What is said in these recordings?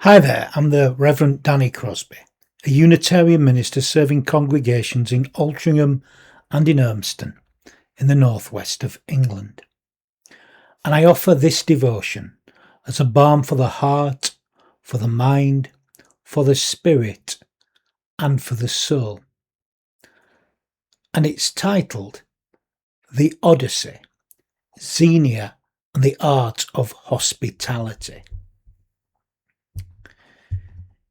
Hi there, I'm the Reverend Danny Crosby, a Unitarian minister serving congregations in Altrincham and in Urmston, in the northwest of England. And I offer this devotion as a balm for the heart, for the mind, for the spirit, and for the soul. And it's titled The Odyssey, Xenia and the Art of Hospitality.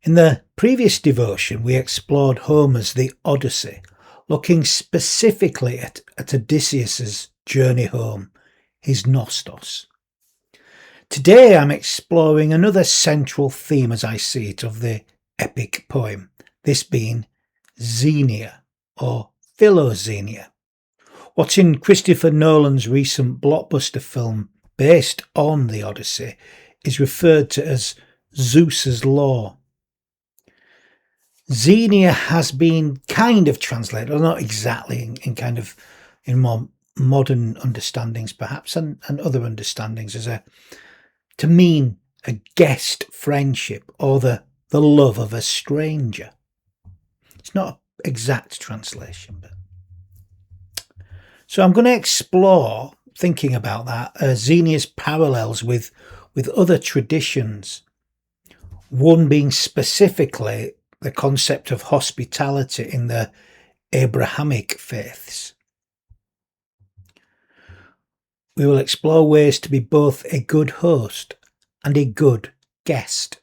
In the previous devotion, we explored Homer's The Odyssey, looking specifically at Odysseus' journey home, his Nostos. Today I'm exploring another central theme as I see it of the epic poem, this being Xenia or Philoxenia, what in Christopher Nolan's recent blockbuster film based on the Odyssey is referred to as Zeus' Law. Xenia has been kind of translated, or not exactly, in more modern understandings perhaps, and other understandings to mean a guest friendship or the love of a stranger. It's not an exact translation, but so I'm going to explore, thinking about that, Xenia's parallels with other traditions. One being specifically the concept of hospitality in the Abrahamic faiths. We will explore ways to be both a good host and a good guest,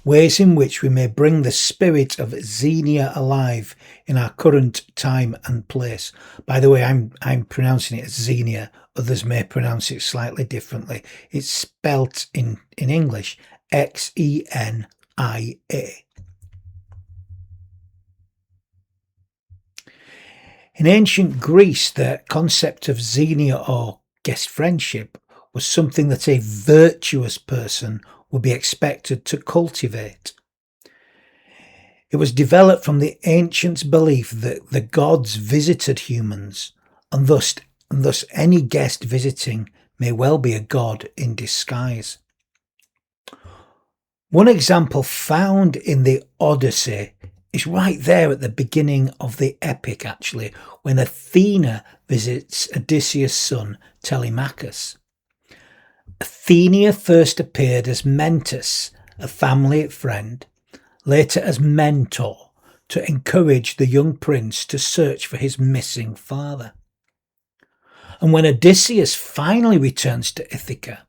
ways in which we may bring the spirit of Xenia alive in our current time and place. By the way, I'm pronouncing it as Xenia. Others may pronounce it slightly differently. It's spelt in English Xenia. In ancient Greece, the concept of Xenia or guest friendship was something that a virtuous person would be expected to cultivate. It was developed from the ancients' belief that the gods visited humans, and thus any guest visiting may well be a god in disguise. One example found in the Odyssey is right there at the beginning of the epic, actually, when Athena visits Odysseus' son Telemachus. Athena first appeared as Mentor, a family friend, later as mentor, to encourage the young prince to search for his missing father. And when Odysseus finally returns to Ithaca,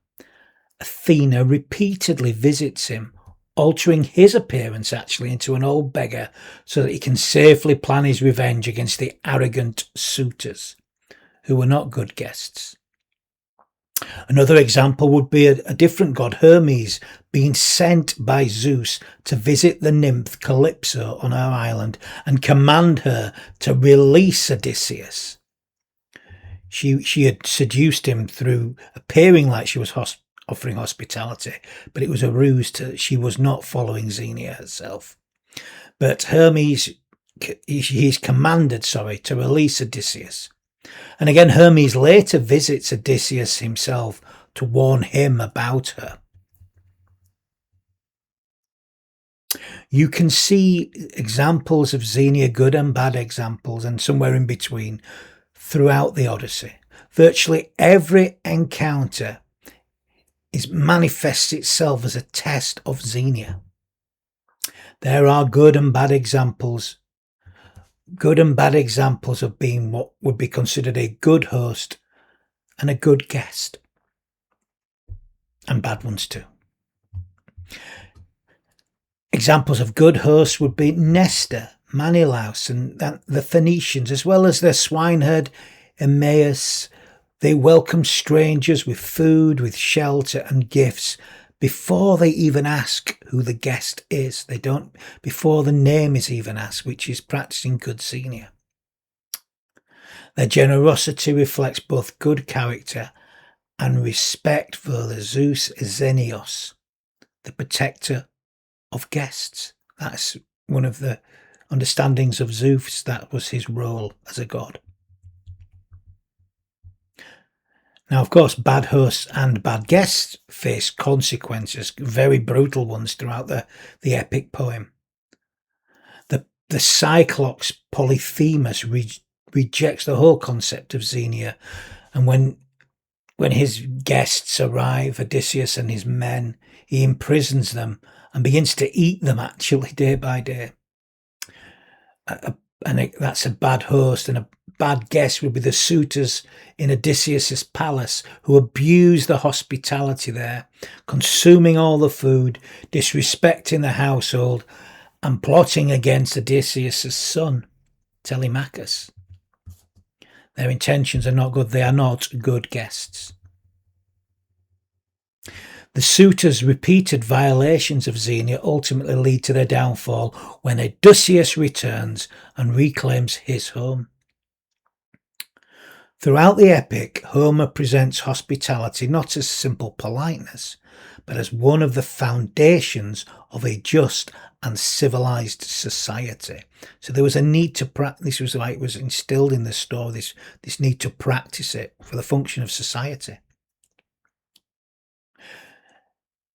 Athena repeatedly visits him, altering his appearance actually into an old beggar so that he can safely plan his revenge against the arrogant suitors, who were not good guests. Another example would be a different god, Hermes, being sent by Zeus to visit the nymph Calypso on her island and command her to release Odysseus. She had seduced him through appearing like she was offering hospitality, but it was a ruse. She was not following Xenia herself. But Hermes, he's commanded, to release Odysseus. And again, Hermes later visits Odysseus himself to warn him about her. You can see examples of Xenia, good and bad examples, and somewhere in between, throughout the Odyssey. Virtually every encounter manifests itself as a test of Xenia. There are good and bad examples of being what would be considered a good host and a good guest, and bad ones too. Examples of good hosts would be Nestor, Menelaus, and the Phoenicians, as well as their swineherd Emmaus. They welcome strangers with food, with shelter and gifts before they even ask who the guest is. Before the name is even asked, which is practicing good Xenia. Their generosity reflects both good character and respect for the Zeus Xenios, the protector of guests. That's one of the understandings of Zeus. That was his role as a god. Now, of course, bad hosts and bad guests face consequences, very brutal ones throughout the epic poem. The Cyclops Polyphemus rejects the whole concept of Xenia, and when his guests arrive, Odysseus and his men, he imprisons them and begins to eat them actually day by day. That's a bad host, and a bad guest would be the suitors in Odysseus's palace who abuse the hospitality there, consuming all the food, disrespecting the household, and plotting against Odysseus's son, Telemachus. Their intentions are not good. They are not good guests. The suitors' repeated violations of Xenia ultimately lead to their downfall when Odysseus returns and reclaims his home. Throughout the epic, Homer presents hospitality not as simple politeness, but as one of the foundations of a just and civilized society. So there was a need to practice. This was like was instilled in the story. This need to practice it for the function of society.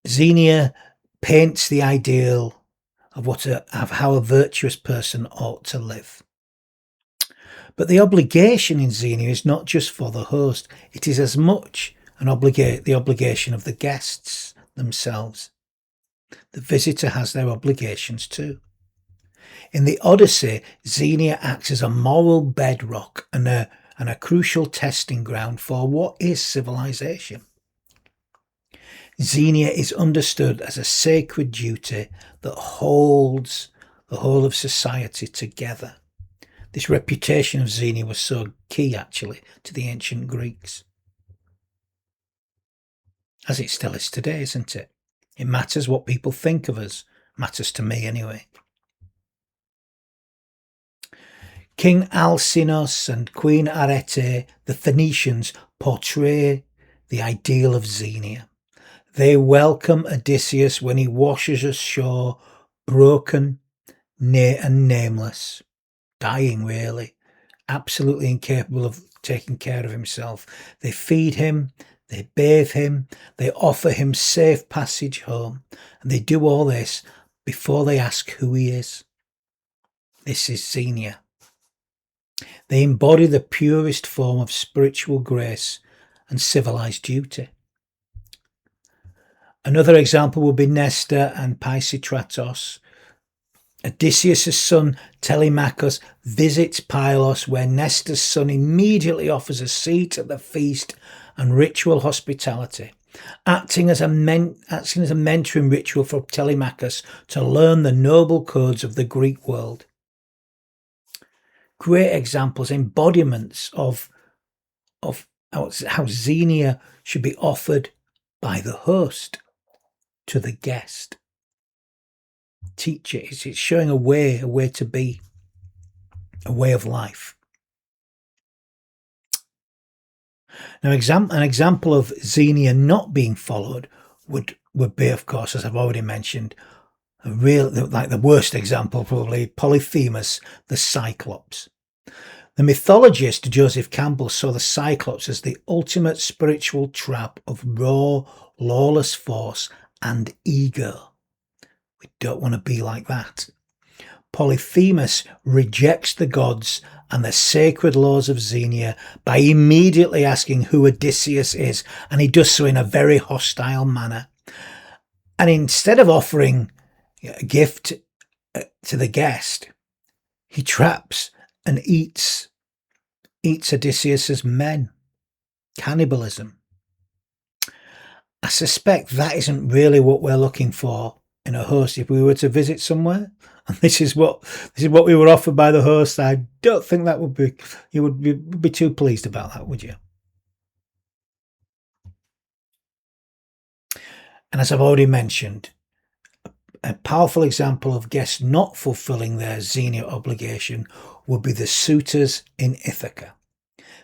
Xenia paints the ideal of how a virtuous person ought to live. But the obligation in Xenia is not just for the host. It is as much the obligation of the guests themselves. The visitor has their obligations too. In the Odyssey, Xenia acts as a moral bedrock and a crucial testing ground for what is civilization. Xenia is understood as a sacred duty that holds the whole of society together. This reputation of Xenia was so key, actually, to the ancient Greeks. As it still is today, isn't it? It matters what people think of us. Matters to me, anyway. King Alcinous and Queen Arete, the Phoenicians, portray the ideal of Xenia. They welcome Odysseus when he washes ashore, broken and nameless, dying really, absolutely incapable of taking care of himself. They feed him, they bathe him, they offer him safe passage home, and they do all this before they ask who he is. This is Xenia. They embody the purest form of spiritual grace and civilized duty. Another example would be Nestor and Pisistratos. Odysseus' son Telemachus visits Pylos, where Nestor's son immediately offers a seat at the feast and ritual hospitality, acting as a mentoring ritual for Telemachus to learn the noble codes of the Greek world. Great examples, embodiments of how Xenia should be offered by the host to the guest. Teach it. It's showing a way to be, a way of life. Now, an example of Xenia not being followed would be, of course, as I've already mentioned, the worst example probably, Polyphemus, the Cyclops. The mythologist Joseph Campbell saw the Cyclops as the ultimate spiritual trap of raw, lawless force and ego. We don't want to be like that. Polyphemus rejects the gods and the sacred laws of Xenia by immediately asking who Odysseus is, and he does so in a very hostile manner. And instead of offering a gift to the guest, he traps and eats Odysseus's men. Cannibalism. I suspect that isn't really what we're looking for in a host. If we were to visit somewhere, and this is what we were offered by the host, I don't think that you would be too pleased about that, would you? And as I've already mentioned, a powerful example of guests not fulfilling their Xenia obligation would be the suitors in Ithaca.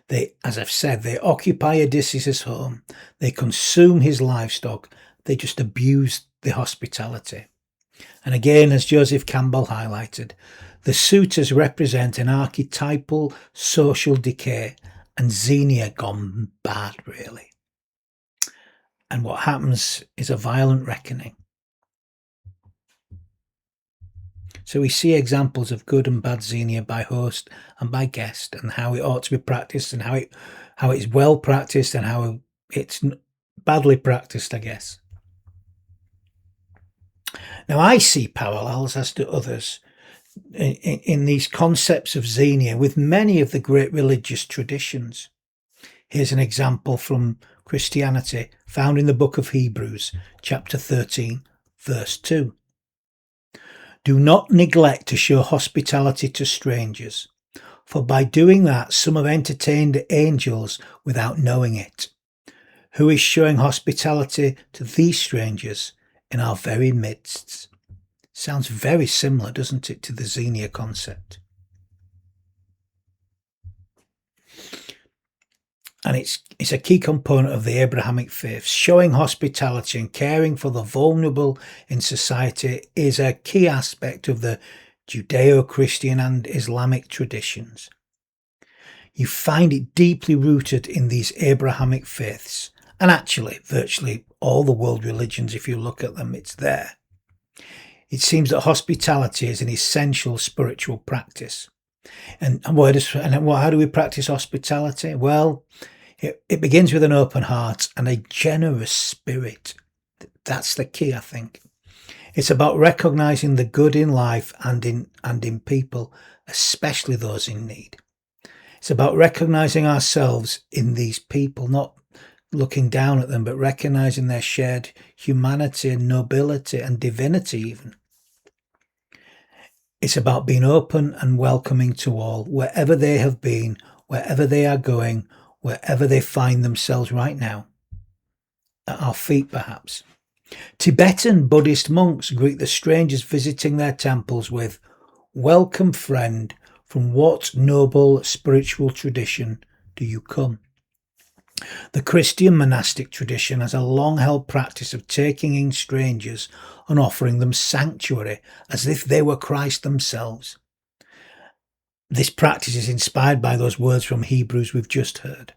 They, as I've said, they occupy Odysseus' home, they consume his livestock, they just abuse the hospitality. And again, as Joseph Campbell highlighted, the suitors represent an archetypal social decay and Xenia gone bad, really. And what happens is a violent reckoning. So we see examples of good and bad Xenia by host and by guest, and how it ought to be practiced, and how it's well practiced, and how it's badly practiced, I guess. Now I see parallels, as do others, in these concepts of Xenia with many of the great religious traditions. Here's an example from Christianity found in the book of Hebrews, chapter 13, verse 2. Do not neglect to show hospitality to strangers, for by doing that some have entertained angels without knowing it. Who is showing hospitality to these strangers in our very midst? Sounds very similar, doesn't it, to the Xenia concept? And it's a key component of the Abrahamic faith. Showing hospitality and caring for the vulnerable in society is a key aspect of the Judeo-Christian and Islamic traditions. You find it deeply rooted in these Abrahamic faiths, and actually virtually all the world religions, if you look at them, it's there. It seems that hospitality is an essential spiritual practice. And how do we practice hospitality? Well, it begins with an open heart and a generous spirit. That's the key, I think. It's about recognizing the good in life and in people, especially those in need. It's about recognizing ourselves in these people, not looking down at them, but recognizing their shared humanity and nobility and divinity even. It's about being open and welcoming to all, wherever they have been, wherever they are going, wherever they find themselves right now. At our feet, perhaps. Tibetan Buddhist monks greet the strangers visiting their temples with, "Welcome, friend, from what noble spiritual tradition do you come?" The Christian monastic tradition has a long-held practice of taking in strangers and offering them sanctuary as if they were Christ themselves. This practice is inspired by those words from Hebrews we've just heard.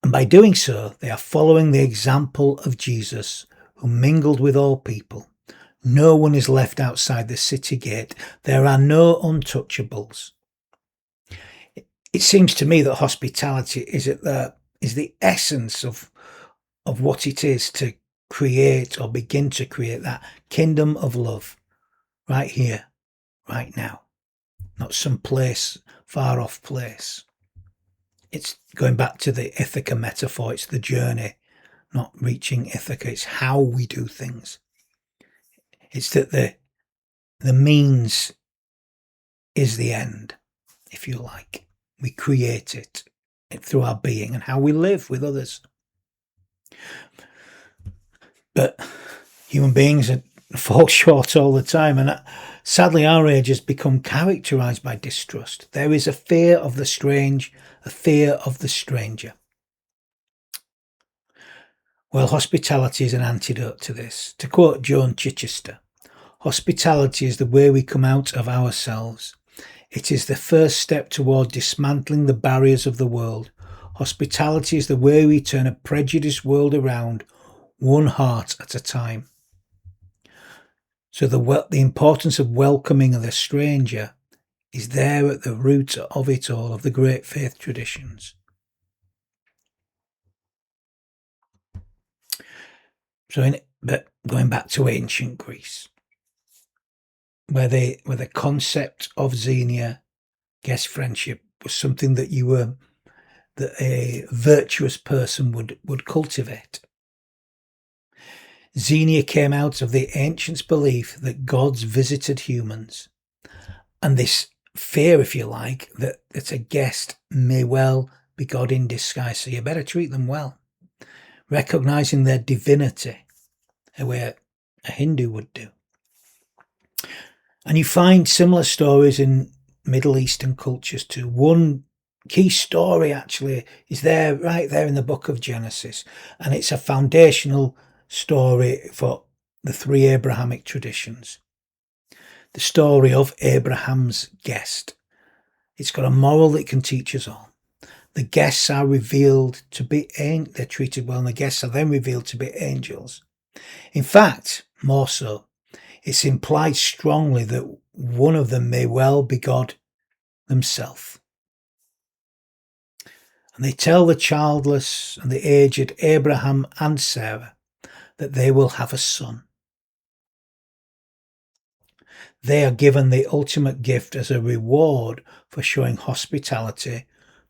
And by doing so, they are following the example of Jesus, who mingled with all people. No one is left outside the city gate. There are no untouchables. It seems to me that hospitality is the essence of what it is to create or begin to create that kingdom of love right here, right now, not some place, far off place. It's going back to the Ithaca metaphor. It's the journey, not reaching Ithaca. It's how we do things. It's that the means is the end, if you like. We create it through our being and how we live with others. But human beings fall short all the time, and sadly our age has become characterised by distrust. There is a fear of the strange, a fear of the stranger. Well, hospitality is an antidote to this. To quote Joan Chichester, hospitality is the way we come out of ourselves. It is the first step toward dismantling the barriers of the world. Hospitality is the way we turn a prejudiced world around, one heart at a time. So the importance of welcoming the stranger is there at the root of it all, of the great faith traditions. But going back to ancient Greece, where the concept of Xenia, guest friendship, was something that a virtuous person would cultivate. Xenia came out of the ancients' belief that gods visited humans, and this fear, if you like, that a guest may well be God in disguise, so you better treat them well, recognising their divinity, the way a Hindu would do. And you find similar stories in Middle Eastern cultures too. One key story actually is right there in the book of Genesis, and it's a foundational story for the three Abrahamic traditions. The story of Abraham's guest. It's got a moral that can teach us all. The guests are revealed to be they're treated well, and the guests are then revealed to be angels. In fact, more so, it's implied strongly that one of them may well be God himself. And they tell the childless and the aged Abraham and Sarah that they will have a son. They are given the ultimate gift as a reward for showing hospitality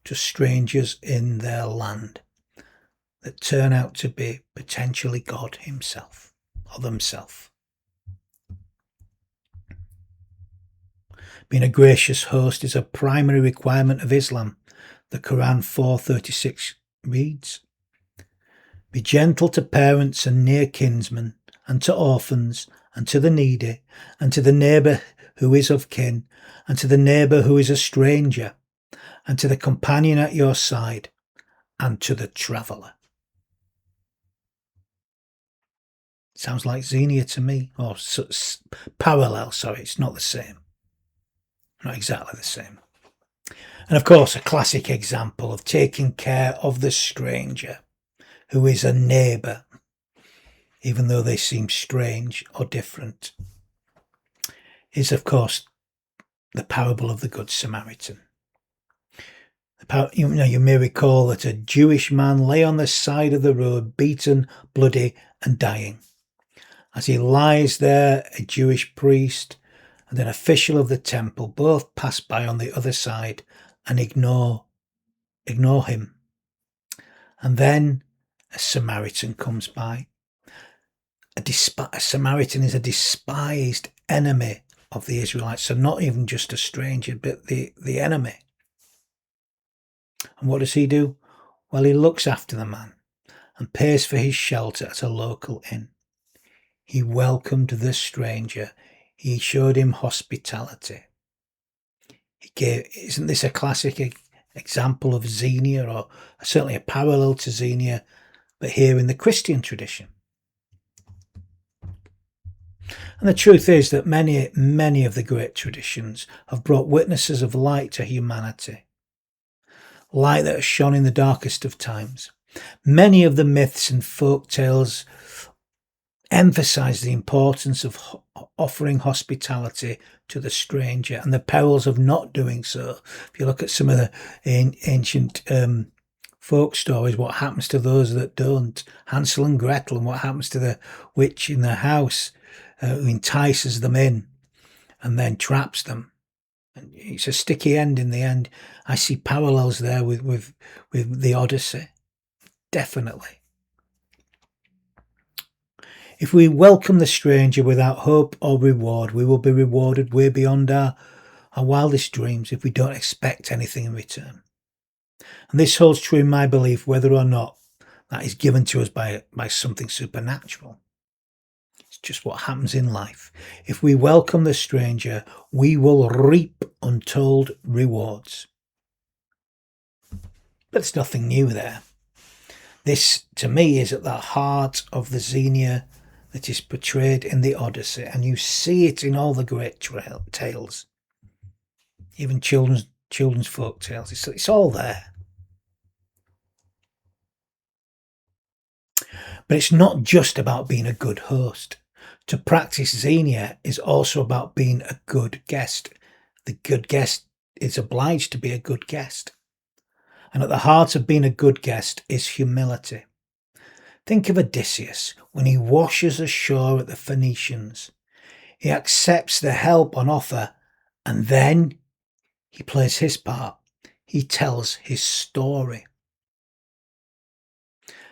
to strangers in their land that turn out to be potentially God himself or themselves. Being a gracious host is a primary requirement of Islam. The Quran 4:36 reads, "Be gentle to parents and near kinsmen, and to orphans, and to the needy, and to the neighbour who is of kin, and to the neighbour who is a stranger, and to the companion at your side, and to the traveller." Sounds like Xenia to me, or parallel, sorry, it's not the same. Not exactly the same. And of course, a classic example of taking care of the stranger, who is a neighbour, even though they seem strange or different, is of course the parable of the Good Samaritan. You may recall that a Jewish man lay on the side of the road, beaten, bloody, and dying. As he lies there, a Jewish priest and an official of the temple both pass by on the other side and ignore him. And then a Samaritan comes by. A Samaritan is a despised enemy of the Israelites, so not even just a stranger, but the enemy. And what does he do? Well, he looks after the man and pays for his shelter at a local inn. He welcomed the stranger. He showed him hospitality. Isn't this a classic example of Xenia, or certainly a parallel to Xenia, but here in the Christian tradition? And the truth is that many of the great traditions have brought witnesses of light to humanity, light that has shone in the darkest of times. Many of the myths and folk tales emphasize the importance of offering hospitality to the stranger and the perils of not doing so. If you look at some of the ancient folk stories, what happens to those that don't? Hansel and Gretel, and what happens to the witch in the house who entices them in and then traps them. And it's a sticky end in the end. I see parallels there with the Odyssey, definitely. If we welcome the stranger without hope or reward, we will be rewarded way beyond our wildest dreams if we don't expect anything in return. And this holds true in my belief, whether or not that is given to us by something supernatural. It's just what happens in life. If we welcome the stranger, we will reap untold rewards. But there's nothing new there. This, to me, is at the heart of the Xenia that is portrayed in the Odyssey, and you see it in all the great tales, even children's folk tales. It's all there. But it's not just about being a good host. To practice Xenia is also about being a good guest. The good guest is obliged to be a good guest. And at the heart of being a good guest is humility. Think of Odysseus when he washes ashore at the Phoenicians. He accepts the help on offer, and then he plays his part. He tells his story.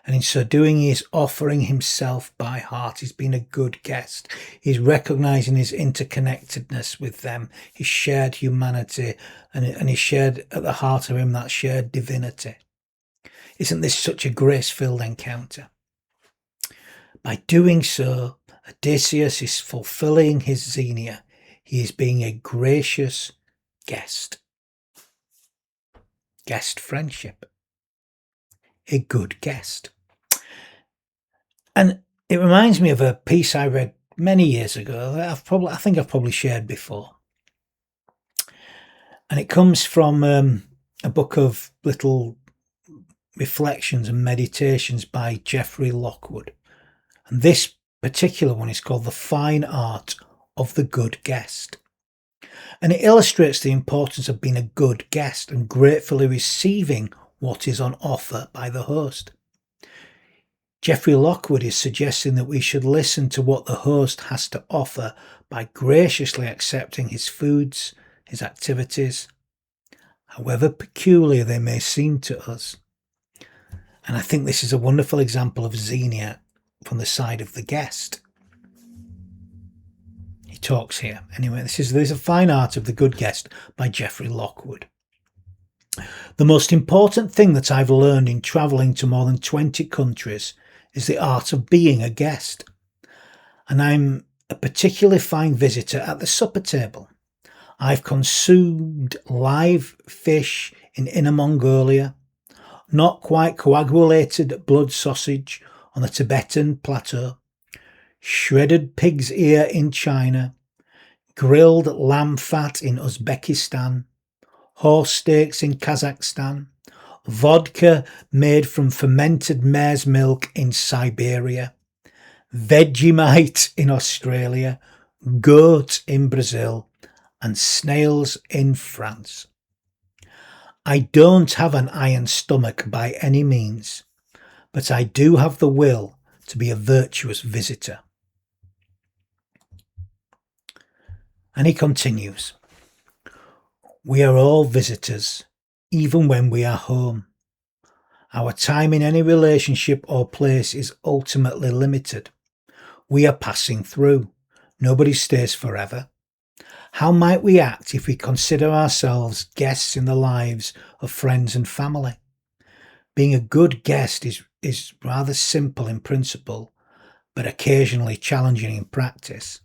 And in so doing, he is offering himself by heart. He's been a good guest. He's recognizing his interconnectedness with them, his shared humanity, and he's shared at the heart of him that shared divinity. Isn't this such a grace-filled encounter? By doing so, Odysseus is fulfilling his Xenia. He is being a gracious guest. Guest friendship. A good guest. And it reminds me of a piece I read many years ago that I think I've probably shared before. And it comes from a book of little reflections and meditations by Geoffrey Lockwood. And this particular one is called The Fine Art of the Good Guest. And it illustrates the importance of being a good guest and gratefully receiving what is on offer by the host. Geoffrey Lockwood is suggesting that we should listen to what the host has to offer by graciously accepting his foods, his activities, however peculiar they may seem to us. And I think this is a wonderful example of Xenia from the side of the guest. He talks here. Anyway, there's a fine art of the good guest by Geoffrey Lockwood. The most important thing that I've learned in travelling to more than 20 countries is the art of being a guest. And I'm a particularly fine visitor at the supper table. I've consumed live fish in Inner Mongolia, not quite coagulated blood sausage on the Tibetan plateau, shredded pig's ear in China, grilled lamb fat in Uzbekistan, horse steaks in Kazakhstan, vodka made from fermented mare's milk in Siberia, Vegemite in Australia, goat in Brazil, and snails in France. I don't have an iron stomach by any means, but I do have the will to be a virtuous visitor. And he continues, we are all visitors, even when we are home. Our time in any relationship or place is ultimately limited. We are passing through. Nobody stays forever. How might we act if we consider ourselves guests in the lives of friends and family? Being a good guest is rather simple in principle, but occasionally challenging in practice.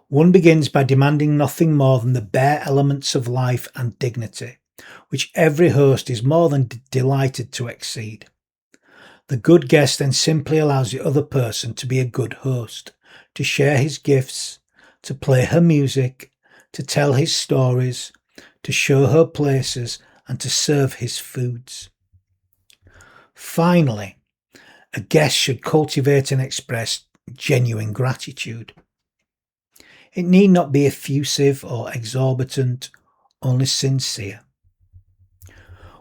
One begins by demanding nothing more than the bare elements of life and dignity, which every host is more than delighted to exceed. The good guest then simply allows the other person to be a good host, to share his gifts, to play her music, to tell his stories, to show her places, and to serve his foods. Finally, a guest should cultivate and express genuine gratitude. It need not be effusive or exorbitant, only sincere.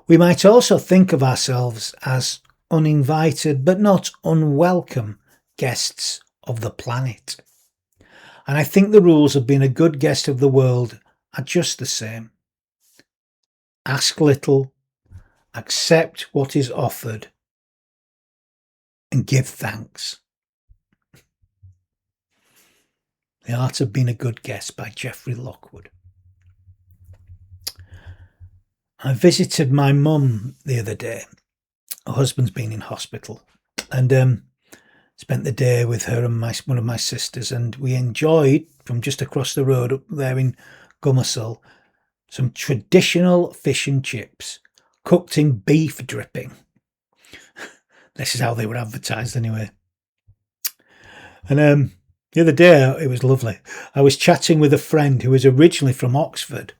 We might also think of ourselves as uninvited but not unwelcome guests of the planet. And I think the rules of being a good guest of the world are just the same. Ask little, accept what is offered, and give thanks. The Art of Being a Good Guest by Geoffrey Lockwood. I visited my mum the other day. Her husband's been in hospital, and spent the day with her and one of my sisters, and we enjoyed, from just across the road up there in Gummersall, some traditional fish and chips cooked in beef dripping. This is how they were advertised anyway. And the other day, it was lovely. I was chatting with a friend who was originally from Oxford,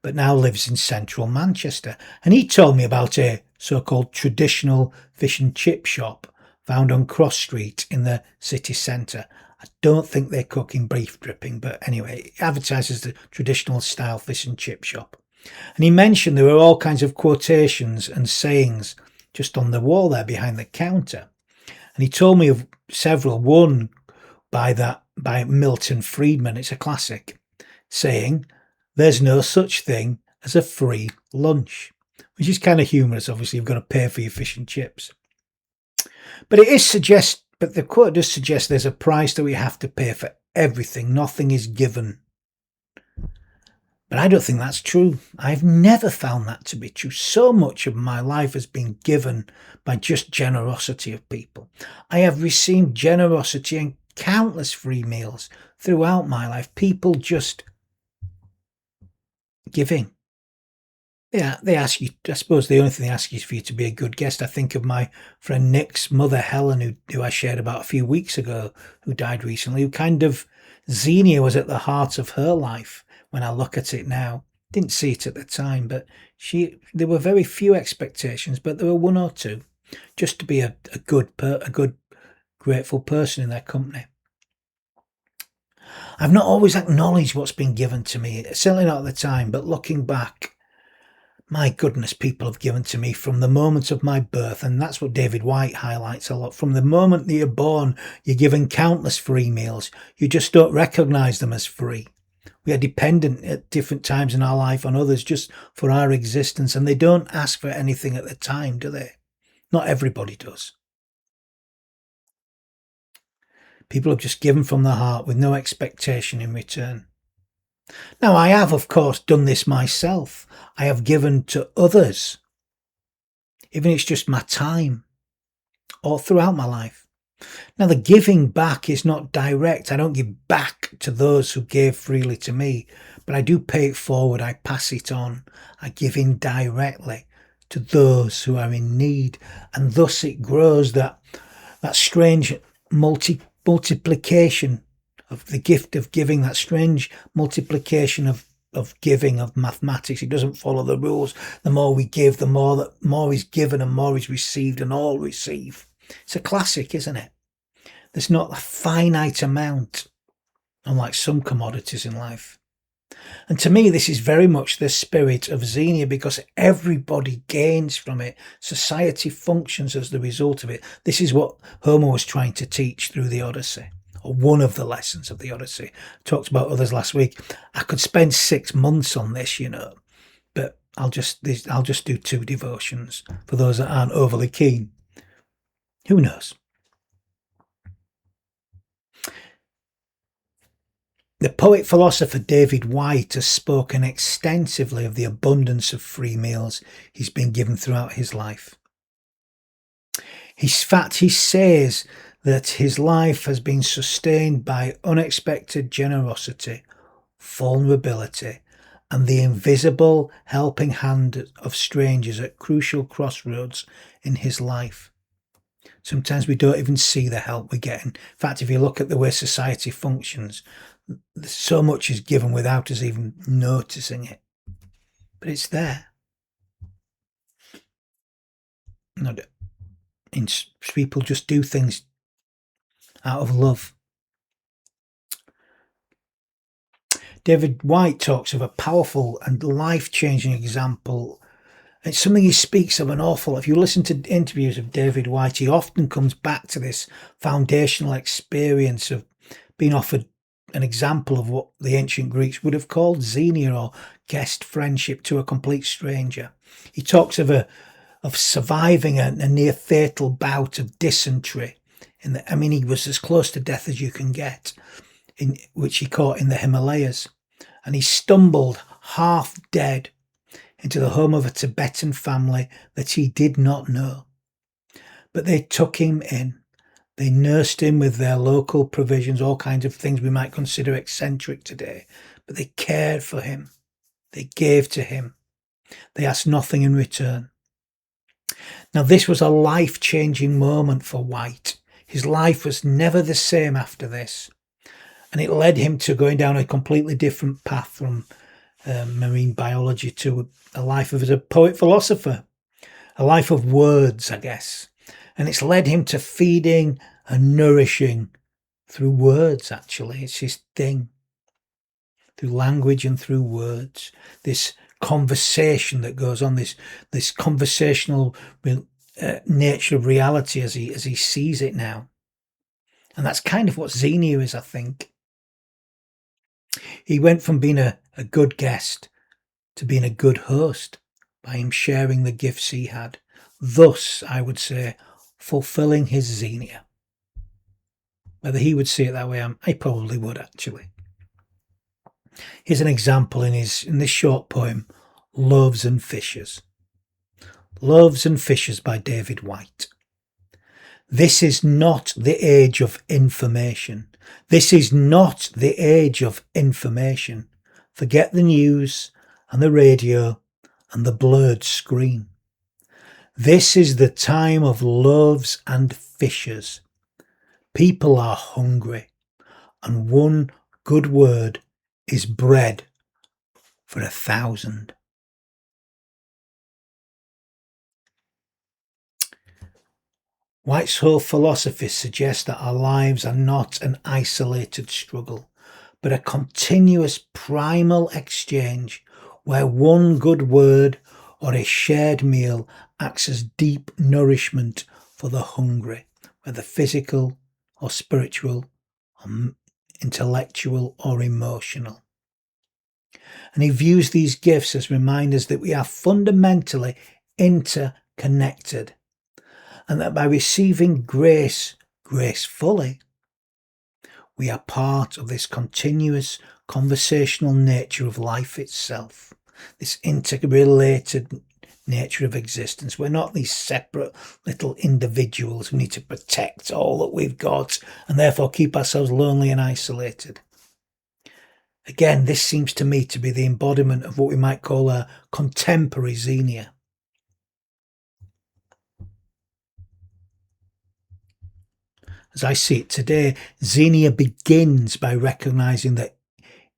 but now lives in central Manchester. And he told me about a so-called traditional fish and chip shop found on Cross Street in the city centre. I don't think they cook in beef dripping, but anyway, it advertises the traditional style fish and chip shop. And he mentioned there were all kinds of quotations and sayings just on the wall there behind the counter. And he told me of several, one by Milton Friedman, it's a classic, saying, "There's no such thing as a free lunch," which is kind of humorous. Obviously, you've got to pay for your fish and chips. But the quote does suggest there's a price that we have to pay for everything. Nothing is given. But I don't think that's true. I've never found that to be true. So much of my life has been given by just generosity of people. I have received generosity and countless free meals throughout my life. People just giving. Yeah, they ask you, I suppose the only thing they ask you is for you to be a good guest. I think of my friend Nick's mother, Helen, who I shared about a few weeks ago, who died recently, who kind of, Xenia was at the heart of her life when I look at it now. Didn't see it at the time, but there were very few expectations, but there were one or two, just to be a good, grateful person in their company. I've not always acknowledged what's been given to me, certainly not at the time, but looking back, my goodness, people have given to me from the moment of my birth, and that's what David White highlights a lot. From the moment that you're born, you're given countless free meals. You just don't recognise them as free. We are dependent at different times in our life on others just for our existence, and they don't ask for anything at the time, do they? Not everybody does. People have just given from the heart with no expectation in return. Now, I have, of course, done this myself. I have given to others, even if it's just my time, or throughout my life. Now, the giving back is not direct. I don't give back to those who gave freely to me, but I do pay it forward. I pass it on. I give indirectly to those who are in need, and thus it grows that strange multiplication of the gift of giving, that strange multiplication of giving, of mathematics. It doesn't follow the rules. The more we give, the more is given and more is received, and all receive. It's a classic, isn't it? There's not a finite amount, unlike some commodities in life. And to me, this is very much the spirit of Xenia, because everybody gains from it. Society functions as the result of it. This is what Homer was trying to teach through the Odyssey, or one of the lessons of the Odyssey. Talked about others last week. I could spend 6 months on this, but I'll just do 2 devotions for those that aren't overly keen. Who knows? The poet-philosopher David White has spoken extensively of the abundance of free meals he's been given throughout his life. In fact, he says that his life has been sustained by unexpected generosity, vulnerability, and the invisible helping hand of strangers at crucial crossroads in his life. Sometimes we don't even see the help we're getting. In fact, if you look at the way society functions, so much is given without us even noticing it. But it's there. People just do things out of love. David White talks of a powerful and life-changing example. It's something he speaks of an awful lot. If you listen to interviews of David White, he often comes back to this foundational experience of being offered an example of what the ancient Greeks would have called Xenia, or guest friendship to a complete stranger. He talks of surviving a near fatal bout of dysentery. He was as close to death as you can get, which he caught in the Himalayas. And he stumbled half dead into the home of a Tibetan family that he did not know. But they took him in. They nursed him with their local provisions, all kinds of things we might consider eccentric today. But they cared for him. They gave to him. They asked nothing in return. Now, this was a life-changing moment for White. His life was never the same after this. And it led him to going down a completely different path from marine biology to a life as a poet-philosopher. A life of words, I guess. And it's led him to feeding and nourishing through words, actually. It's his thing. Through language and through words. This conversation that goes on, this conversational nature of reality as he sees it now. And that's kind of what Xenia is, I think. He went from being a good guest to being a good host by him sharing the gifts he had. Thus, I would say, fulfilling his Xenia. Whether he would see it that way, I probably would, actually. Here's an example in this short poem, Loaves and Fishes. Loaves and Fishes by David White. This is not the age of information. This is not the age of information. Forget the news and the radio and the blurred screen. This is the time of loaves and fishes. People are hungry, and one good word is bread for 1,000. White's whole philosophy suggests that our lives are not an isolated struggle, but a continuous primal exchange where one good word or a shared meal acts as deep nourishment for the hungry, whether physical or spiritual, or intellectual or emotional. And he views these gifts as reminders that we are fundamentally interconnected, and that by receiving grace gracefully, we are part of this continuous conversational nature of life itself, this interrelated nature of existence. We're not these separate little individuals who need to protect all that we've got and therefore keep ourselves lonely and isolated. Again, this seems to me to be the embodiment of what we might call a contemporary Xenia. As I see it today, Xenia begins by recognizing that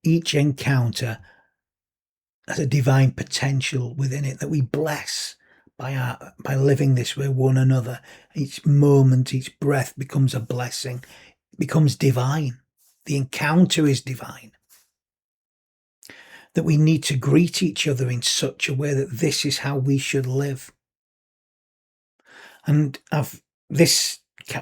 each encounter has a divine potential within it that we bless by living this with one another. Each moment, each breath becomes a blessing, it becomes divine. The encounter is divine. That we need to greet each other in such a way that this is how we should live. And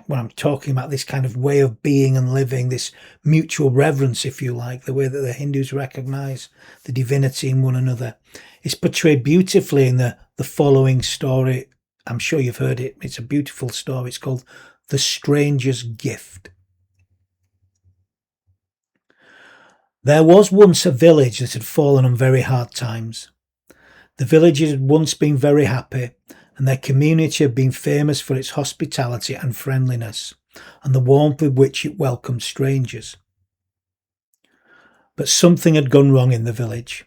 when I'm talking about this kind of way of being and living, this mutual reverence, if you like, the way that the Hindus recognize the divinity in one another, is portrayed beautifully in the following story. I'm sure you've heard it. It's a beautiful story. It's called The Stranger's Gift. There was once a village that had fallen on very hard times. The village had once been very happy, and their community had been famous for its hospitality and friendliness, and the warmth with which it welcomed strangers. But something had gone wrong in the village.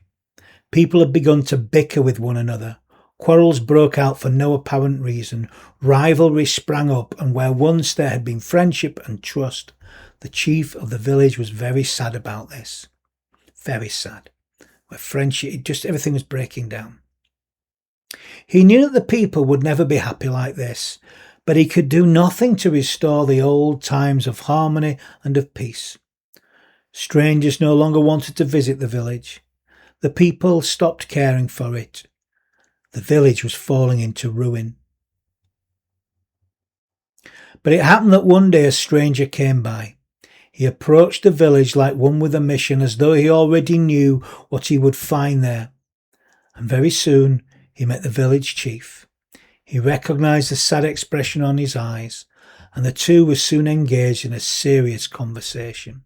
People had begun to bicker with one another. Quarrels broke out for no apparent reason. Rivalry sprang up, and where once there had been friendship and trust, the chief of the village was very sad about this. Very sad. Where friendship, everything was breaking down. He knew that the people would never be happy like this, but he could do nothing to restore the old times of harmony and of peace. Strangers no longer wanted to visit the village. The people stopped caring for it. The village was falling into ruin. But it happened that one day a stranger came by. He approached the village like one with a mission, as though he already knew what he would find there. And very soon he met the village chief. He recognized the sad expression on his eyes, and the two were soon engaged in a serious conversation.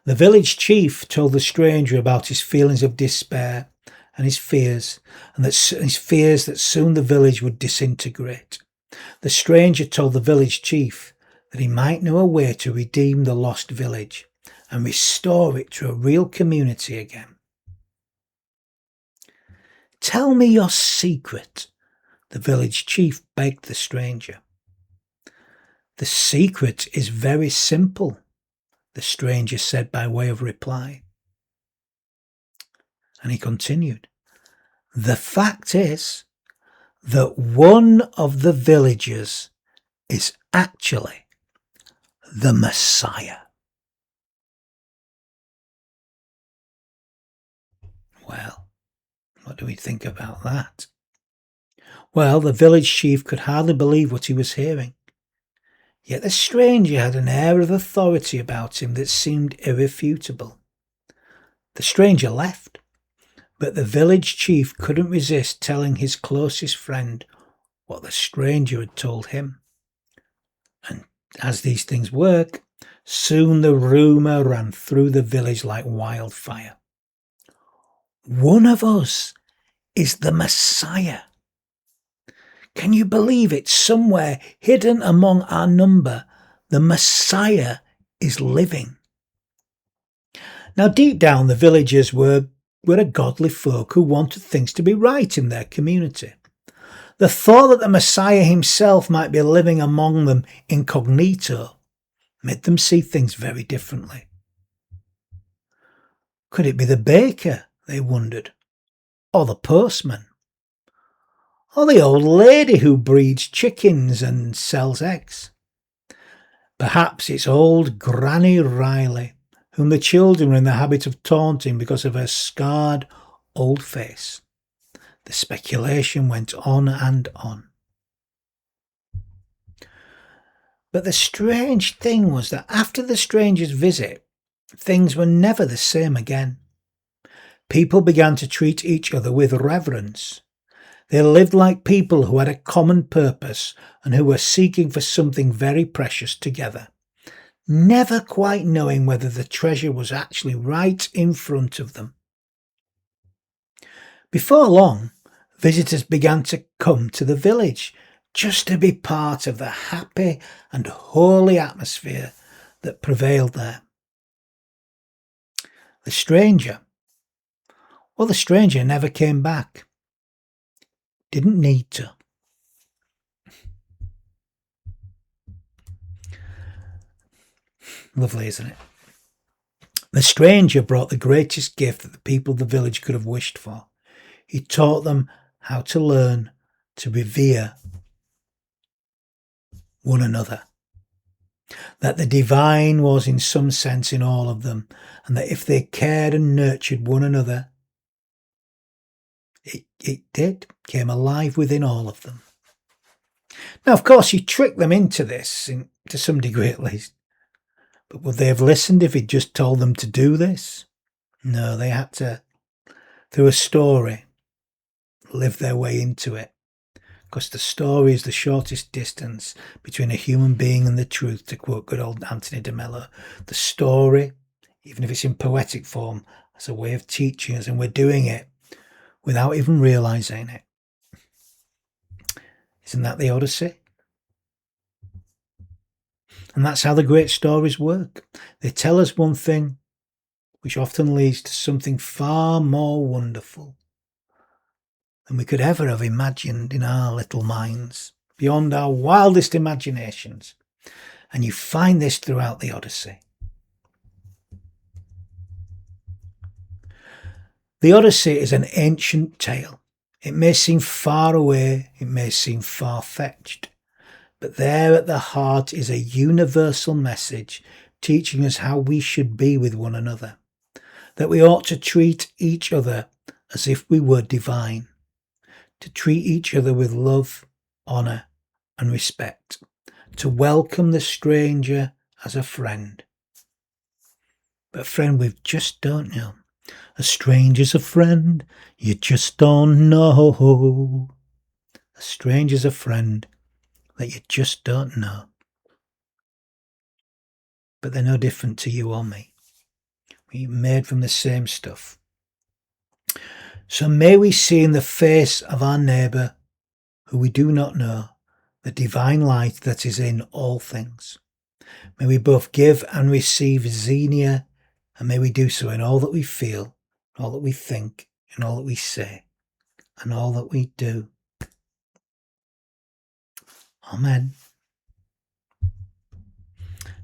The village chief told the stranger about his feelings of despair and his fears that soon the village would disintegrate. The stranger told the village chief that he might know a way to redeem the lost village and restore it to a real community again. "Tell me your secret," the village chief begged the stranger. "The secret is very simple," the stranger said by way of reply. And he continued, "The fact is that one of the villagers is actually the Messiah." Well, what do we think about that? Well, the village chief could hardly believe what he was hearing. Yet the stranger had an air of authority about him that seemed irrefutable. The stranger left, but the village chief couldn't resist telling his closest friend what the stranger had told him. And as these things work, soon the rumour ran through the village like wildfire. "One of us is the Messiah. Can you believe it? Somewhere hidden among our number, the Messiah is living." Now, deep down, the villagers were a godly folk who wanted things to be right in their community. The thought that the Messiah himself might be living among them incognito made them see things very differently. Could it be the baker, they wondered, or the postman, or the old lady who breeds chickens and sells eggs? Perhaps it's old Granny Riley, whom the children were in the habit of taunting because of her scarred old face. The speculation went on and on. But the strange thing was that after the stranger's visit, things were never the same again. People began to treat each other with reverence. They lived like people who had a common purpose and who were seeking for something very precious together, never quite knowing whether the treasure was actually right in front of them. Before long, visitors began to come to the village just to be part of the happy and holy atmosphere that prevailed there. The stranger never came back. Didn't need to. Lovely, isn't it? The stranger brought the greatest gift that the people of the village could have wished for. He taught them how to learn to revere one another. That the divine was in some sense in all of them, and that if they cared and nurtured one another, it came alive within all of them. Now, of course, he tricked them into this, to some degree at least. But would they have listened if he'd just told them to do this? No, they had to, through a story, live their way into it. Because the story is the shortest distance between a human being and the truth, to quote good old Anthony de Mello. The story, even if it's in poetic form, has a way of teaching us, and we're doing it without even realising it. Isn't that the Odyssey? And that's how the great stories work. They tell us one thing, which often leads to something far more wonderful than we could ever have imagined in our little minds, beyond our wildest imaginations. And you find this throughout the Odyssey. The Odyssey is an ancient tale. It may seem far away, it may seem far-fetched, but there at the heart is a universal message teaching us how we should be with one another, that we ought to treat each other as if we were divine, to treat each other with love, honour and respect, to welcome the stranger as a friend. But friend we just don't know. A stranger's a friend, you just don't know. A stranger's a friend that you just don't know. But they're no different to you or me. We're made from the same stuff. So may we see in the face of our neighbour, who we do not know, the divine light that is in all things. May we both give and receive Xenia, and may we do so in all that we feel, all that we think, and all that we say, and all that we do. Amen.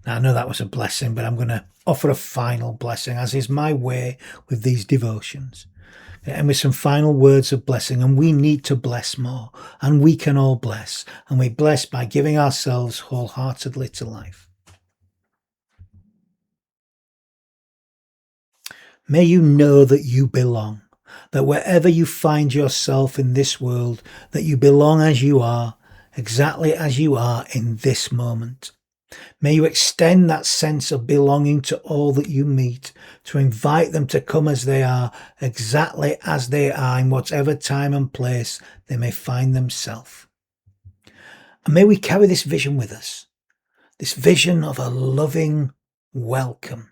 Now, I know that was a blessing, but I'm going to offer a final blessing, as is my way with these devotions. And with some final words of blessing, and we need to bless more, and we can all bless, and we bless by giving ourselves wholeheartedly to life. May you know that you belong, that wherever you find yourself in this world, that you belong as you are, exactly as you are in this moment. May you extend that sense of belonging to all that you meet, to invite them to come as they are, exactly as they are, in whatever time and place they may find themselves. And may we carry this vision with us, this vision of a loving welcome.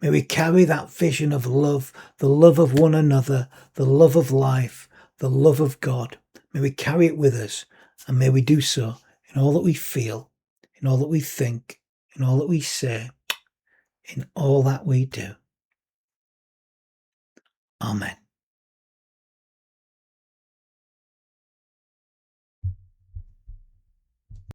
May we carry that vision of love, the love of one another, the love of life, the love of God. May we carry it with us, and may we do so in all that we feel, in all that we think, in all that we say, in all that we do. Amen.